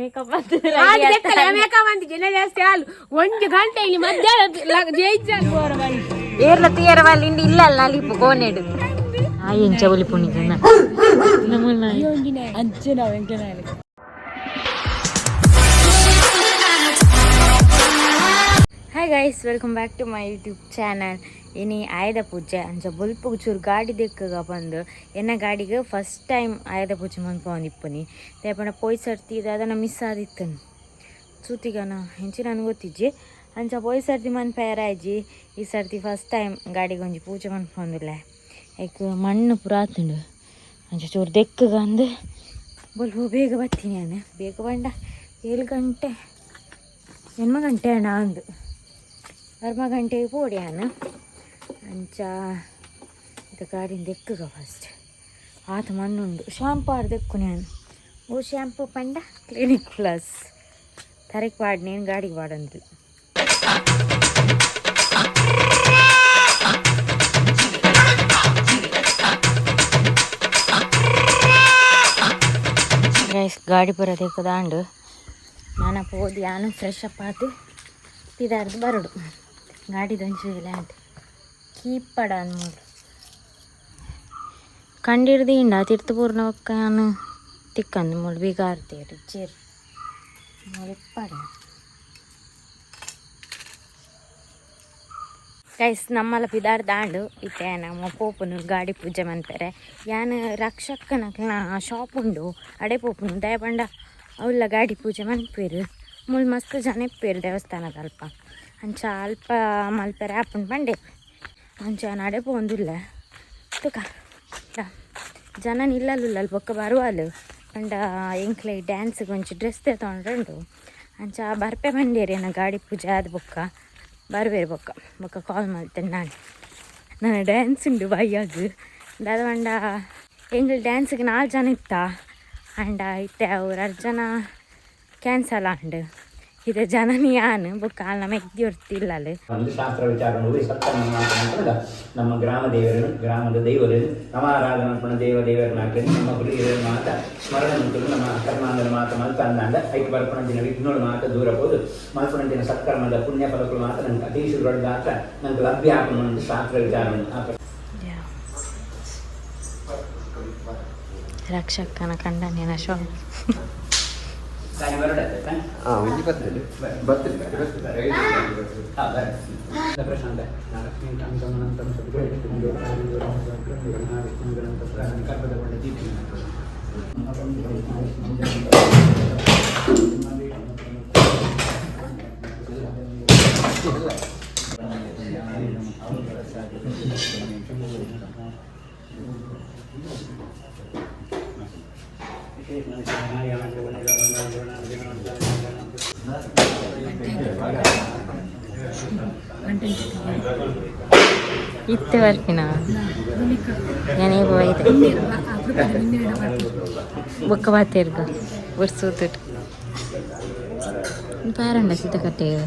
Makeup makeup ಜನ ಜಾಸ್ತಿ ಹಾಲು 1 ಗಂಟೆ ಇಲ್ಲಿ ಮಧ್ಯಾಹ್ನ ಏರ್ಲ ತೀಯರ ವಾಲಿಂಡಿ ಇಲ್ಲ ಅಲ್ಲ ಅಲ್ಲಿಪ್ಪು ಕೋನೆಡು ಎಂಚ ಒಲಿಪುಣಿದ್ದ ಅಂಚೆ ನಾವು ಎಂಕನಾಲಿ. Hi guys, welcome back to my YouTube channel. ಇನಿ ಆಯುಧ ಪೂಜೆ ಅಂಚ ಬೊಲ್ಪ ಚೂರು ಗಾಡಿ ದೆಕ್ಕಗ ಬಂದು ಎನ್ನ ಗಾಡಿಗೆ ಫಸ್ಟ್ ಟೈಮ್ ಆಯುಧ ಪೂಜೆ ಮನ್ಪೊಂದಿಪ್ಪುನಿ ದೇಪಂಡ ಪೋಯ್ ಸರ್ತಿ ಅದನ್ನು ಮಿಸ್ ಆದಿತ್ತನು ಸೂತಿಗನ ಹೆಂಚಿ ನನಗೆ ಗೊತ್ತಿಜ್ಜಿ ಅಂಚ ಪೋಯ್ ಸರ್ತಿ ಮನ್ಪೇರಾಯ್ಜಿ ಈ ಸರ್ತಿ ಫಸ್ಟ್ ಟೈಮ್ ಗಾಡಿಗೆ ಒಂಜಿ ಪೂಜೆ ಮನ್ಪೊಂದುಲ್ಲೆ ಏಕ್ ಮಣ್ಣು ಪುರಾತುಂಡು ಅಂಚ ಚೂರು ದೆಕ್ಕಗ ಅಂದು ಬೊಲ್ಪ ಬೇಗ ಬರ್ತೀನಿ ನಾನು. ಬೇಗ ಬಂಡ 7 ಗಂಟೆ 8 ಗಂಟೆ ಅಣ್ಣ ಅಂದು 6 ಗಂಟೆಗೆ ಪೋಡಿ ನಾನು ಅಂಚ ಇದು ಗಾಡಿನ ದೆಕ್ಕಗ ಫಸ್ಟ್ ಆತ ಮಣ್ಣುಂಡು ಶಾಂಪು ಆಡು ದೆಕ್ಕು ನಾನು ಓ ಶಾಂಪು ಪಂಡ ಕ್ಲಿನಿಕ್ ಪ್ಲಸ್ ತರಕ್ಕೆ ಪಾಡು ನೀನು ಗಾಡಿಗೆ ಪಾಡಂದು ಗೈಸ್ ಗಾಡಿ ಪುರ ದೆಕ್ಕದಾಂಡು ನಾನು ಹೋದಿ ನಾನು ಫ್ರೆಶ್ ಅಪ್ ಆತು ತಿದಾರ್ದು ಬರಡು ಗಾಡಿ ದಂಚು ಲ್ಯಾಂಡ್ ಕೀಪಡ ನೋಡಿ ಕಂಡಿಡ್ದು ಇಂಡ ತೀರ್ಥಪೂರ್ಣ ಒಕ್ಕ ನಾನು ತಿಕ್ಕಂದು ಮುಳು ಬೀಗಾರ್ತೀರಿ ಚೇರ್ ಮುಳಿಪ್ಪಡ ಗೈಸ್ ನಮ್ಮಲ್ಲ ಪಿದಾರ್ದಾಂಡು ಇತ್ತೆ ನಮ್ಮ ಪೋಪುನು ಗಾಡಿ ಪೂಜೆ ಮನ್ಪೇರೆ ಯಾನು ರಕ್ಷಕ್ಕನ ಶಾಪ್ ಉಂಡು ಅಡೆ ಪೋಪುನು ದಯಪಂಡ ಅವಲ್ಲ ಗಾಡಿ ಪೂಜೆ ಮನ್ಪೇರು ಮುಳು ಮಸ್ತ್ ಜನ ಇಪ್ಪೇರು ದೇವಸ್ಥಾನದ ಅಲ್ಪ ಅಂಚ ಅಲ್ಪ ಮಲ್ಪೆರೆ ಆಪುಂಡು ಬಂಡೆ ಅಂಚ ನಡೆ ಪೋಂದಿಲ್ಲ ತುಕ ಜನ ನಿಲ್ಲಲ್ಲ ಬೊಕ್ಕ ಬರುವಲು ಅಂಡ ಎಂಕ್ಲೆ ಡ್ಯಾನ್ಸ್ಗೆ ಒಂಚು ಡ್ರೆಸ್ ತೊಗೊಂಡು ಅಂಚ ಬರ್ಪೆ ಬಂಡೇರಿ ನಾ ಗಾಡಿ ಪೂಜೆ ಆದ ಬೊಕ್ಕ ಬರ್ಬೇರು ಬೊಕ್ಕ ಕಾಲ್ ಮಾಡ್ತೇನೆ ನಾನು ಡ್ಯಾನ್ಸ್ ಉಂಡು ಬೈಯಾಗ ಅದು ಅಂಡ ಎಂಗ್ಳು ಡ್ಯಾನ್ಸ್ಗೆ 4 ಜನ ಇತ್ತ ಅಂಡ ಇತ್ತೆ ಅವ್ರು 10 ಜನ ಕ್ಯಾನ್ಸಲ್ ಆಂಡು ಇದು ಜನನಿ ಯಾನು ಬೊಕ್ಕ ನಮ್ಮ ಎಗ್ದಿ ಹೊರ್ತಿಲ್ಲ ಒಂದು ಶಾಸ್ತ್ರ ವಿಚಾರ ನೋಡಿ ಸಪ್ತಮ ನಮ್ಮ ಗ್ರಾಮ ದೇವರನ್ನು ಗ್ರಾಮದ ದೈವರನ್ನು ನಮಾರಾಧನ ದೇವರನ್ನ ಹಾಕಿ ನಮ್ಮ ಹುಡುಗಿಯರ ಮಾತ ಸ್ಮರಣ ಉಂಟು ನಮ್ಮ ಕರ್ಮಾಂಗದ ಮಾತ ಮಲ್ತ ಅಂದಾಂಡ ಐಕ್ಯ ಬರ್ಪಣ ದಿನ ವಿಘ್ನೋಳು ಮಾತ ದೂರ ಹೋದು ಮಲ್ಪಣ ದಿನ ಸತ್ಕರ್ಮದ ಪುಣ್ಯ ಫಲಗಳು ಮಾತ ನಂಗೆ ಅತೀಶುರೊಡ್ಡ ಆತ ನಂಗೆ ಲಭ್ಯ ಹಾಕೊಂಡು ಶಾಸ್ತ್ರ ವಿಚಾರವನ್ನು ರಕ್ಷಕನ ಕಂಡನೇನ ಶೋ ಪ್ರಶಾಂತ ಇತ್ತೆ ಬರ್ಪಿನ ഞാനേ പോയത് ബുക്ക് പാത്തേർക്ക് ഉത്സവത്തിട്ട് പാരണ്ട സീത കട്ടേത്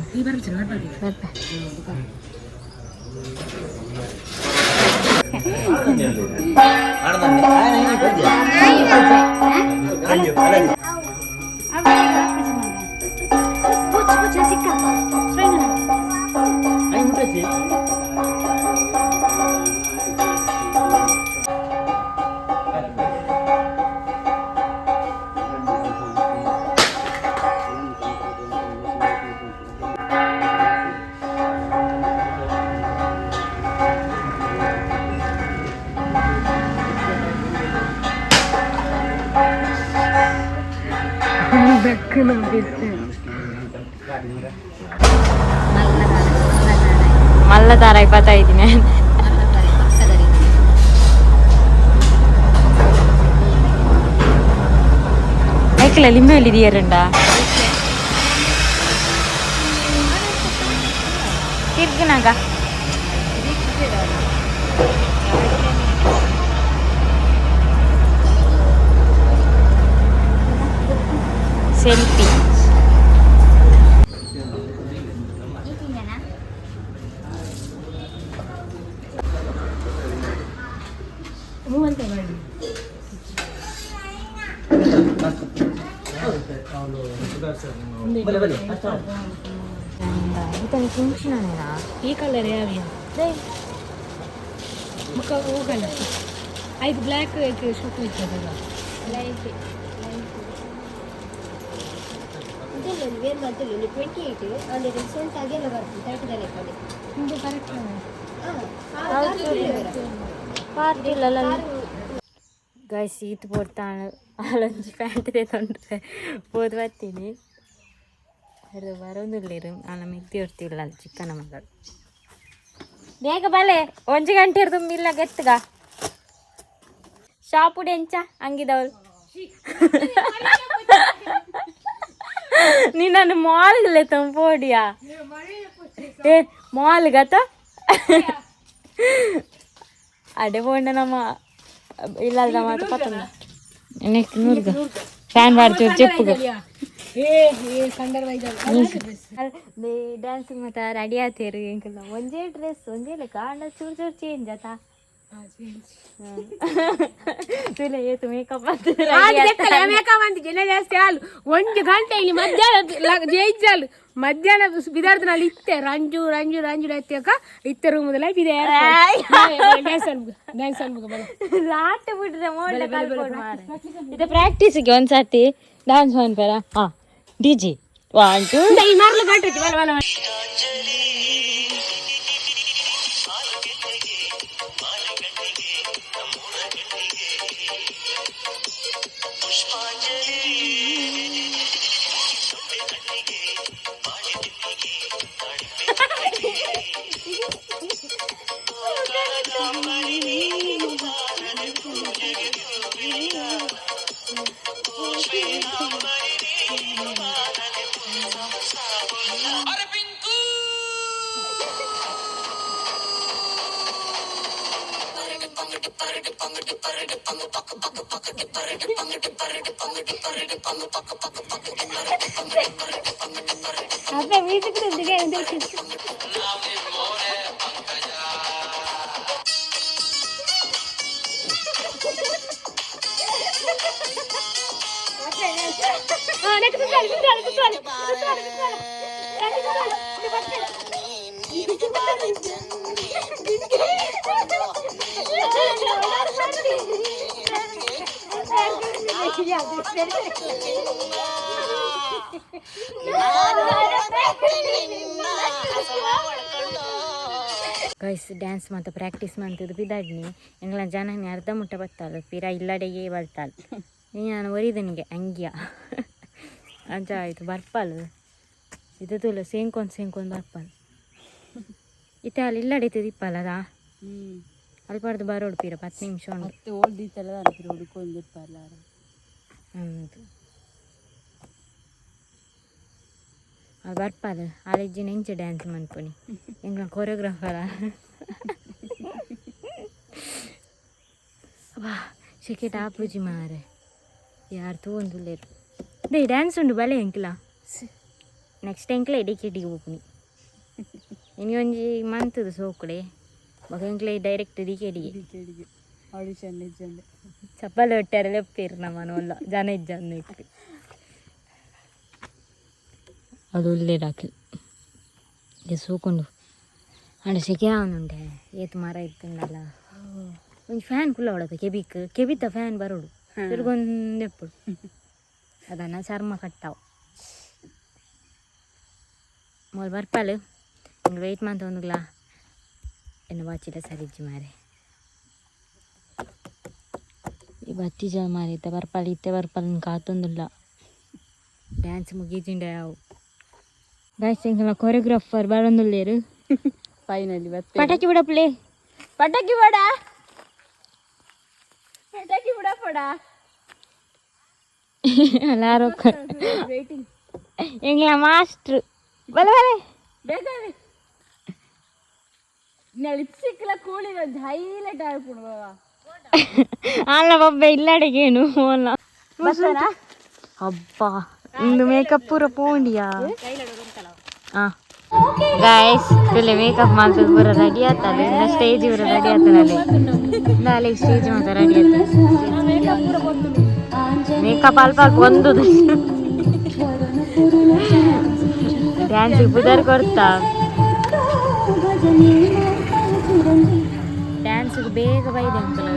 ಮಲ್ಲ ತಾರ 25 ಐಕ್ಲ ಲಿಂಬೆ ಇಲ್ಲಿದೆಯರಂಡ ತಿರ್ಗಿನಾಗ ಸೆಲ್ಫಿ ಈ ಕಲರ್ ಯಾವ ಮುಖ ಹೋಗಲ್ಲ ಐದು ಬ್ಲ್ಯಾಕ್ ಶೂಟ್ ಇರ್ತದಲ್ಲ ಲೈಟ್ ಇದೆಲ್ಲ ವೇರ್ ಮಾಡ್ತಿಲ್ಲ 28 ಅಂದರೆ ರಿಸಲ್ಟ್ ಆಗೆಲ್ಲ ಬರ್ತದೆ 30 ಕಡೆ ನಿಮಗೆ ಕರೆಕ್ಟ್ ಪಾರ್ಟಿಲ್ಲ ಗೈಸ್ ಈತ್ ಪೋಡ್ತಾಳೆ ಅಲ್ಲೊಂಜಿ ಪ್ಯಾಂಟ್ ತೊಂಡ್ರೆ ಹೋದ್ ಬರ್ತೀನಿ ಅದು ಬರೋದಿಲ್ಲ ನಾನು ಮಿಗ್ದಿ ಹೊರ್ತಿಲ್ಲ ಅಲ್ಲಿ ಚಿಕ್ಕನ ಮಗಳು ಬೇಗ ಬಲೆ 1 ಗಂಟೆ ತುಂಬಿಲ್ಲ ಗೆತ್ತಗ ಶಾಪುಡೆ ಎಂಚ ಹಂಗಿದವಳು ನೀನು ಮಾಲ್ಗಲೆ ತಂಪೋಡಿಯಾ ಏ ಮಾಲ್ ಗತ ಅಡೆ ಪೋಂಡ ನಮ್ಮ ಇಲ್ಲ ಮಾತು ಪತ್ತೊಂದು ನೆಕ್ಸ್ಟ್ ನೂರ್ಗ ಫ್ಯಾನ್ ಮಾಡ್ತೀವಿ ಚೆಪ್ಪುಗ ಡ್ಯಾನ್ಸ್ ಮತ್ತೆ ರೆಡಿ ಆತೇರು ಎಂಕಲ್ಲ ಒಂದೇ ಡ್ರೆಸ್ ಒಂದೇ ಕಾರಣ ಚೂರು ಚೂರು ಚೇಂಜ್ ಆತಾ ತುಲೆ ಏತು ಮೇಕಪ್ ಮೇಕಪ್ ಅಂತ ಜನ ಜಾಸ್ತಿ ಹಾಲು 1 ಗಂಟೆ ಇಲ್ಲಿ ಮಧ್ಯಾಹ್ನ ಜೈಜಾಲು ಮಧ್ಯಾಹ್ನ ಬಿದಾರ್ದಲ್ಲಿ ಇತ್ತೆ ರಂಜು ಎತ್ತಕ ಇತ್ತೆ ರೂಮದಲ್ಲ ಬಿದೆ ಡ್ಯಾನ್ಸ್ ಅನ್ಬೇಕು ಲಾಟ್ ಬಿಟ್ರೆ ಇದು ಪ್ರಾಕ್ಟೀಸ್ಗೆ ಒಂದ್ಸತಿ ಡ್ಯಾನ್ಸ್ ಮಾಡ್ತಾರ ಹಾ ಡಿಜಿ 1 2 ಈ ಮಾರ್ಲು ಗಂಟೆ ಬಲ ಅದೇ ಮ್ಯೂಸಿಕ್ ಗೈಸ್ ಡ್ಯಾನ್ಸ್ ಮತ್ತು ಪ್ರಾಕ್ಟೀಸ್ ಮಾಡ್ತಿದ್ದು ಬಿದ್ದಾಡ್ನಿ ಎಂಗ್ಲ ಜನನಿ ಅರ್ಧ ಮುಟ್ಟ ಬತ್ತಾಳು ಪಿರ ಇಲ್ಲಡೆಗೆ ಬರ್ತಾಳು ನಾನು ಒರಿದನಿಗೆ ಹಂಗ್ಯ ಅಂಚ ಆಯಿತು ಬರ್ಪಾಲು ಇದು ತುಳು ಸೇಂಕೊಂದು ಬರ್ಪಾಲು ಇತ್ತೆ ಅಲ್ಲಿ ಇಲ್ಲಡೈತದ ಇಪ್ಪಲ್ಲದಾ ಅಲ್ಪಾರ್ದು ಬರೋಡು ಪಿರ 10 ನಿಮಿಷ ಉಂಟು ಹೌದು ಅದು ಬರ್ಪಾಲು ಆಲೆಜ್ಜಿನ ಇಂಚ ಡ್ಯಾನ್ಸ್ ಮಾಡ್ಕೊನಿ ಎಂಗ್ಲ ಕೊರಿಯೋಗ್ರಾಫರ ವಾ ಶೆಕೆಟ್ ಆಪುಜಿ ಮಾರೆ ಯಾರು ತೋಂದುಲ್ಲೇರು ದೇ ಡ್ಯಾನ್ಸ್ ಉಂಡು ಬಲೆ ಎಂಕ್ಲ ನೆಕ್ಸ್ಟ್ ಎಂಕ್ಲ ಎಡಿಕೆಟಿಗೆ ಹೋಗ್ನಿ ಇನ್ನು ಒಂಜಿ ಮಂತದು ಸೋಕುಡೆ ಮಗ ಎಂಕ್ಲೆ ಡೈರೆಕ್ಟ್ ಎಡಿಕೆಟಿಗೆ ಆಡಿಷನ್ ಇಜ್ಜಂಡೆ ಚಪ್ಪಲಿ ಹೊಟ್ಟಾರೆ ಲೆಪ್ಪೇರು ನಮ್ಮನಲ್ಲ ಜನ ಇಜ್ಜಂದು ಇಟ್ಟು ಅದು ಒಳ್ಳೆದಾಕಿ ಸೋಕೊಂಡು ಅಂಡ ಸೆಕೆ ಅವನುಂಡೆ ಏತು ಮರ ಇತ್ತುಂಡಲ್ಲ ಒಂದು ಫ್ಯಾನ್ ಕುಲ್ಲ ಹೊಡೋದು ಕೆಬಿತ್ತ ಫ್ಯಾನ್ ಬರೋಡು ತಿರ್ಗೊಂದು ಎಪ್ಪಡು ಅದನ್ನು ಚರ್ಮ ಕಟ್ಟಾವು ಮೊಲ್ ಬರ್ಪಾಲು ಹಿಂಗೆ ವೆಯ್ಟ್ ಮಾಡ್ತಾ ಒಂದುಗ್ಲ ಎನ್ನು ಬಾಚಿದ ಸರಿಜ್ಜಿ ಮಾರೆ ಈ ಬತ್ತಿಜ ಮಾರಿ ಇತ್ತೆ ಬರ್ಪಾಲು ಕಾತೊಂದಿಲ್ಲ ಡ್ಯಾನ್ಸ್ ಮುಗೀಜಿಂಡೆ ಅವು ಡ್ಯಾನ್ಸಿಂಗ್ ಕೊರಿಯೋಗ್ರಾಫರ್ ಬರೋಂದುಲ್ಲೇರು ಫೈನಲಿ ಪಟಾಕಿ ಬಿಡಪ್ಲೆ ಪಟಾಕಿ ಬಿಡಪಡ ಎಲ್ಲಾರು ಎಂಗ್ಲ ಮಾಸ್ಟ್ರು ಬಲೆ ಬೇಕಾದ್ರೆ ಲಿಪ್ಸ್ಟಿಕ್ಲ ಕೂಳಿನ ಹೈಲೈಟ್ ಆಡ್ಬಿಡು ಅಲ್ಲ ಬೊಬ್ಬೆ ಇಲ್ಲಡೆಗೇನು ಅಲ್ಲ ಹಬ್ಬ ಇಂದು ಮೇಕಪ್ ಪೂರ ಪೋಂಡಿಯಾ ಹಾಂ ಗಾಯ್ಸ್ ಇಲ್ಲಿ ಮೇಕಪ್ ಮಾಡ್ತದೆ ಪೂರ ರೆಡಿ ಆಗ್ತದೆ ಇನ್ನು ಸ್ಟೇಜ್ ಪೂರ ರೆಡಿ ಆಗ್ತದೆ ನಾಳೆ ಸ್ಟೇಜ್ ಮಾತ್ರ ರೆಡಿ ಆಗ್ತದೆ ಮೇಕಪ್ ಅಲ್ಪ ಒಂದು ಡ್ಯಾನ್ಸಿಗೆ ಪುದರ್ ಕೊಡ್ತಾ ಡ್ಯಾನ್ಸಿಗೆ ಬೇಗ ಬೈದೆ ಅಂಕಲ್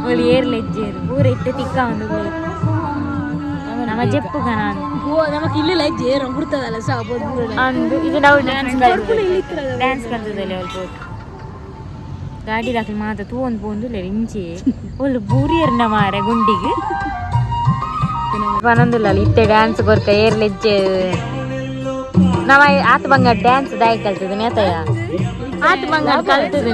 ಒಳ್ಳೆ ಏರ್ಲೆಜ್ಜೇರು ಪೂರ ಇಟ್ಟು ತಿಕ್ಕ ಒಂದು ನಮ್ಮ ಜಪ್ಪುಗ ನಾನು ನಮಕ್ ಇಲ್ಲ ಜೇರು ಬಿಡ್ತದಲ್ಲ ಅಂದು ಇದು ನಾವು ಡ್ಯಾನ್ಸ್ ಕಲ್ತದಲ್ಲಿ ಅವ್ರು ಹೋಗಿ ಗಾಡಿ ದಾಖಲೆ ಮಾತ್ರ ತೂ ಒಂದು ಪೋಂದು ಇಂಚೆ ಒಳ್ಳೆ ಬೂರಿಯರ್ನ ಮಾರೆ ಗುಂಡಿಗೆ ಪನೊಂದಿಲ್ಲ ಇತ್ತೆ ಡ್ಯಾನ್ಸ್ ಕೊರ್ಕ ಏರ್ಲೆಜ್ಜೆ ನಾವ ಆತ ಬಂಗ ಡ್ಯಾನ್ಸ್ ದಾಯಿ ಕಲ್ತದ ನೇತಯ್ಯ ಆತ ಬಂಗ ಕಲ್ತದ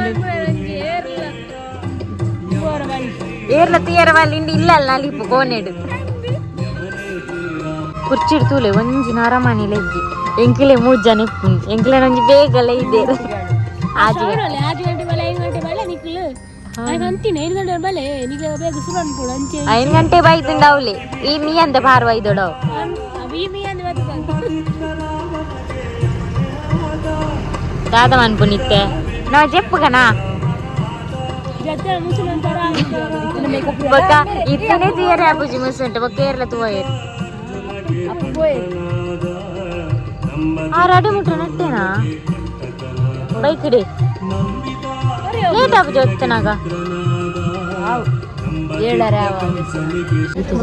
ಏರ್ಲ ತೀಯರ ಅಲ್ಲಿ ಇಲ್ಲ ಅಲ್ಲ ನಲಿಪು ಕೋನೆಡು ಕುರ್ಚಿಡ್ತೂಲೆ ಒಂಜಿನ ಅರಮನೆ ಲೆಜ್ಜಿ ಎಂಕಿಲೆ 3 ಜನ ಎಂಕಿಲೆ ಒಂಜಿ ಬೇಗಲ್ಲ ಇದೆ ಆಜಿ 5 ಗಂಟೆ ಬೈದಿಂದ ಅವಲಿ ಈ ಮೀ ಅಂತ ಬಾರ್ ಬೈದೋಡವ್ ದಾದ ಅನ್ಪುನಿತ್ತೆ ನಾ ಜಪ್ಪುಗನಾ ಬೊಕ್ಕ ಇತ್ತನೆ ತೀಯರೆ ಆಪುಜಿ ಮುಸುಂಟು ಬೊಕ್ಕ ಏರ್ಲ ತೂಯರು ಆರು ಮುಟ್ಟ ನಟ್ಟೇನಾ ಬೈಕ್ಡೆ ಲೇಟ್ ಆಪುಜಿ ಹೊತ್ತನಾಗ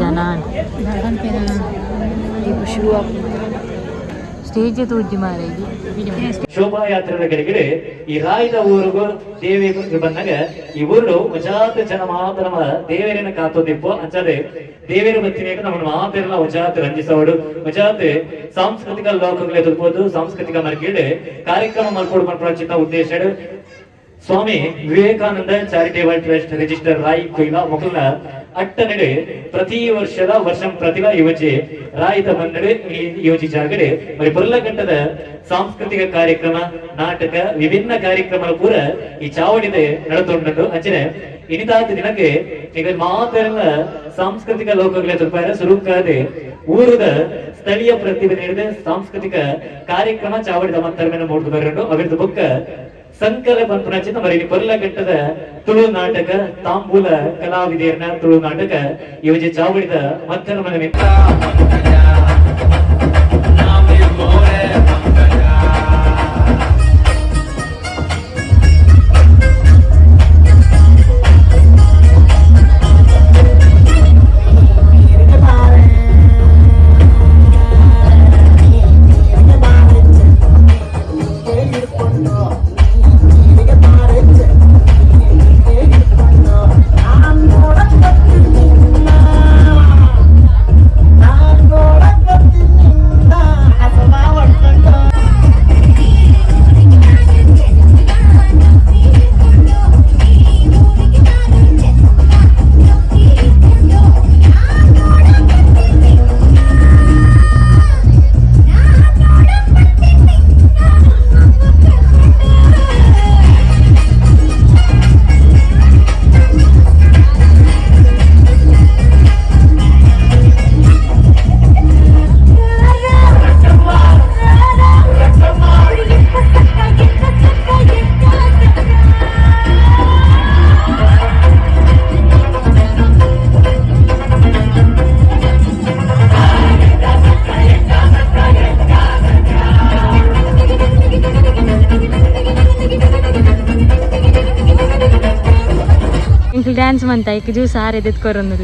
ಜನ ಸ್ಟೇಜ್ ತೂಜಿ ಮಾರ ಶೋಭಾಯಾತ್ರೆ ಕೆಳಗಡೆ ಈ ರಾಯದ ಊರಿಗೂ ದೇವಿ ಬಂದಾಗ ಈ ಊರು ವಜಾತ ಜನ ಮಾತ್ರ ನಮ್ಮ ದೇವರನ್ನ ಕಾತೋದಿಪ್ಪು ಅಂಚದೆ ದೇವರ ಬತ್ತಿನ ನಮ್ಮ ಮಾತೆಲ್ಲ ವಜಾತ ರಂಜಿಸೋಡು ವಜಾತ ಸಾಂಸ್ಕೃತಿಕ ಲೋಕಗಳು ಎದುರ್ಬೋದು ಸಾಂಸ್ಕೃತಿಕ ಮರ್ಗಿಡೆ ಕಾರ್ಯಕ್ರಮ ಮಲ್ಕೊಡು ಮಲ್ಪಚಿತ ಉದ್ದೇಶ Swami Vivekananda charitable trust register ರಾಯ್ ಕೊಯ್ಲಾ ಮೊಕಲ್ನ ಅಟ್ಟನಡೆ ಪ್ರತಿ ವರ್ಷದ ವರ್ಷಂ ಪ್ರತಿಭಾ ಯುವಜಿ ರಾಯಿತ ಬಂದಡೆ ಯುವಜಿ ಜಾಗಡೆ మరి ಪುರ್ಲಘಟ್ಟದ ಸಾಂಸ್ಕೃತಿಕ ಕಾರ್ಯಕ್ರಮ ನಾಟಕ ವಿಭಿನ್ನ ಕಾರ್ಯಕ್ರಮ ಪೂರ ಈ ಚಾವಡಿದೆ ನಡೆದುಕೊಂಡು ಅಂಚನೆ ಇನಿದಾದ ದಿನಕ್ಕೆ ಈಗ ಮಾತೆಲ್ಲ ಸಾಂಸ್ಕೃತಿಕ ಲೋಕಗಳ ತುಪ್ಪಾರ ಸುರುಕಾದೆ ಊರದ ಸ್ಥಳೀಯ ಪ್ರತಿಭೆ ನೀಡಿದ ಸಾಂಸ್ಕೃತಿಕ ಕಾರ್ಯಕ್ರಮ ಚಾವಡಿದ ಮತ್ತರ್ಮೆನ ಮೂಡಿದು ಬರಲು ಅವರದ್ದು ಬುಕ್ಕ ಸಂಕಲ ಪಂಪನಚಿತ ಮರಿ ಪರ್ಲಘಟ್ಟದ ತುಳು ನಾಟಕ ತಾಂಬೂಲ ಕಲಾವಿದೇರ್ನ ತುಳು ನಾಟಕ ಇವಜೆ ಚಾವಡಿದ ಮತ್ತರ್ಮನ ಡ್ಯಾನ್ಸ್ ಮಂತ ಈಗ ಜ್ಯೂಸ್ ಆರೆ ಎತ್ಕೊರೊಂದು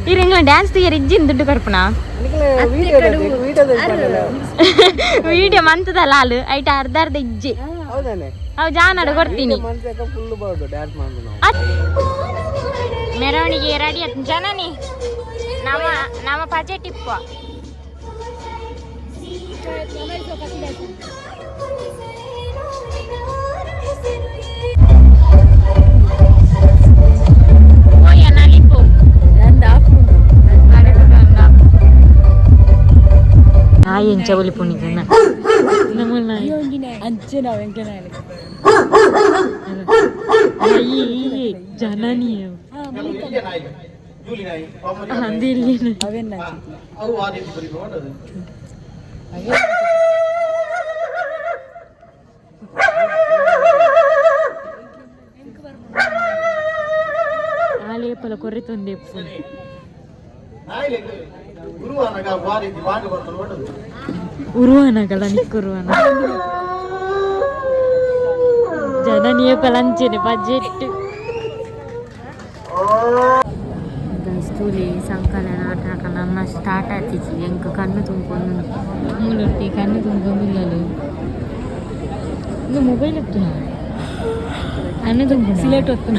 ಈ ರಿಂಗ್ಲ ಡ್ಯಾನ್ಸ್ ತೀಯರ್ ಇಜ್ಜಿನ ದುಡ್ಡು ಕರ್ಪಣ ವಿಡಿಯೋ ಮಂತದಲ್ಲ ಹಾಲು ಐಟ ಅರ್ಧ ಇಜ್ಜಿ ಅವು ಜಾನಾಡು ಕೊಡ್ತೀನಿ ಮೆರವಣಿಗೆ ರೆಡಿ ಆಯ್ತು ಜನನಿ ನಮ್ಮ ಪಜೆ ಟಿಪ್ಪ ನಾಯಿ ಎಂಚ ಬಲಿ ಪುಣಿದನ್ನ ಜನನಿ ಆಲೇಪಲ ಕೊರೆತೊಂದೆ ಉರುವನಗಲ ನಿಕ್ಕುರುವನ ಜನನಿಯ ಕಲಂಚಿನ ಬಜೆಟ್ ಸ್ಕೂಲಿ ಸಂಕಲನ ನಾಟಕ ನಮ್ಮ ಸ್ಟಾರ್ಟ್ ಆಗ್ತಿತ್ತು ಎಂಕ ಕಣ್ಣು ತುಂಬ್ಕೊಂಡು ಮೂಲೊಟ್ಟಿ ಕಣ್ಣು ತುಂಬ್ಕೊಂಡಿಲ್ಲಲು ಇನ್ನು ಮೊಬೈಲ್ ಎತ್ತು ಕಣ್ಣು ತುಂಬ ಸಿಲೆಟ್ ಹೊತ್ತು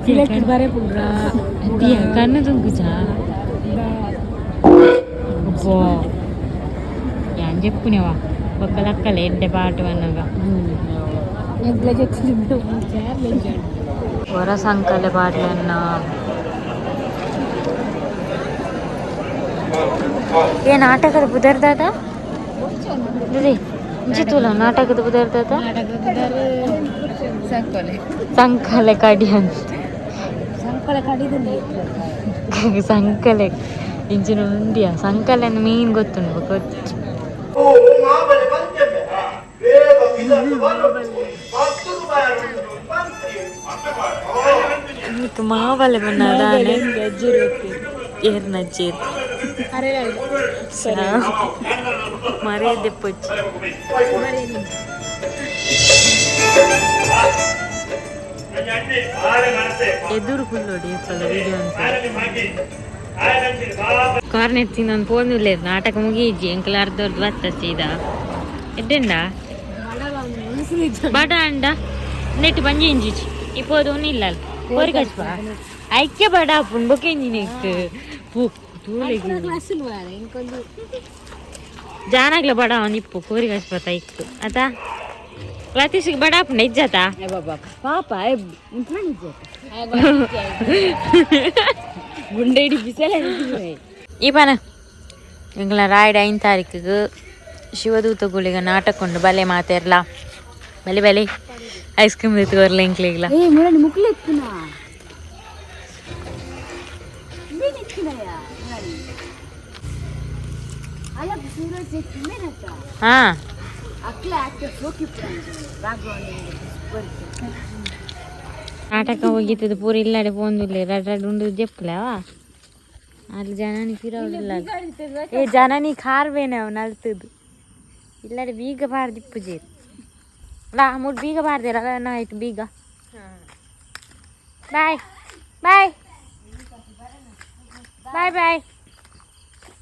ಸಿಲೆಟ್ ಬರೇ ಪುಡ್ರ ಕಣ್ಣು ತುಂಬ್ಕುಚಾ ಯಾನ್ చెప్పునేవా ఒక్కలక్కలే ఎడ్డే పాట అన్నగా ಹೊರ ಸಂಕಲೆ ಪಾಟ್ಲನ್ನ ಏ ನಾಟಕದ ಬುದರ್ದಾದ ಇಂಚಿತುಲ ನಾಟಕದ ಬುದರ್ದಾದ ಸಂಕಲೆ ಕಡಿ ಅಂತ ಸಂಕಲೆ ಇಂಚಿನ ಉಂಡಿಯ ಸಂಕಲೆಯನ್ನು ಮೀನ್ ಗೊತ್ತುಂಡು ಗೊತ್ತು ಮಾವಲೆ ಬನ್ನದಾನೆ ಏರ್ನಜ್ಜೀರ್ ಮರೆಯದೆ ಪೊಚ್ಚಿ ಎದುರು ಫುಲ್ಲೋಡಿ ಫಲ ವಿಡಿಯೋ ಅಂತ ಕಾರ್ನೆಟ್ ತಿನ್ನೊಂದು ಪೋಂದುಲ್ಲೆ ನಾಟಕ ಮುಗಿಜಿ ಎಂಕಲ ಅರ್ಧವ್ರದ್ದು ಬತ್ತ ಸೀದ ಎಡ್ಡೆಂಡ ಬಡ ಅಂಡ ನೆಟ್ಟು ಬಂಜಿ ಇಂಜಿಚಿ ಇಪ್ಪೋದು ಇಲ್ಲ ಕೋರಿ ಕಚ್ಪ ಐಕ್ಯ ಬಡ ಅಪ್ಪನ್ ಬೊಕ್ಕೆ ಇಂಜಿನಿಕ್ ಜಾನಾಗ್ಲ ಬಡ ಅವನ್ ಇಪ್ಪು ಕೋರಿ ಕಚ್ಪತ ಇಕ್ಕು ಆತ ಕ್ಲಾತಿಸಿಗೆ ಬಡ ಅಪ್ಪನ ಇಜ್ಜಾತ ಪಾಪ ಗುಂಡೇಡಿ ಬಿಸಲ ಈ ಪನ ಎಂಗ್ಲ ರಾಯ್ಡ್ 5 ತಾರೀಕಿಗೆ ಶಿವದೂತಗುಳಿಗ ನಾಟಕ ಉಂಡು ಬಲೆ ಮಾತೆರ್ಲ ಬಲೆ ಬಲೆ ಐಸ್ ಕ್ರೀಮ್ ಎತ್ಕೋರ್ಲ ಎಂಕ್ಲಿಗ್ಲ ಹಾ ನಾಟಕ ಹೋಗಿತ್ತದು ಪೂರ ಇಲ್ಲಾಡೆ ಪೋಂದಿಲ್ಲ ರಡ್ ಉಂಡು ಜಪ್ಪಲವಾ ಅಲ್ಲಿ ಜನನಿ ಕಿರೋಡಿಲ್ಲ ಏ ಜನನಿ ಖಾರ್ವೇನೆ ಅವ್ ನಲ್ತದು ಇಲ್ಲಾಡೆ ಬೀಗ ಬಾರ್ದು ಪೂಜೆ ಲಾ ಮೂರು ಬೀಗ ಬಾರ್ದಿರಲ್ಲ ಆಯ್ತು ಬೀಗ ಬಾಯ್ ಬಾಯ್ ಬಾಯ್ ಬಾಯ್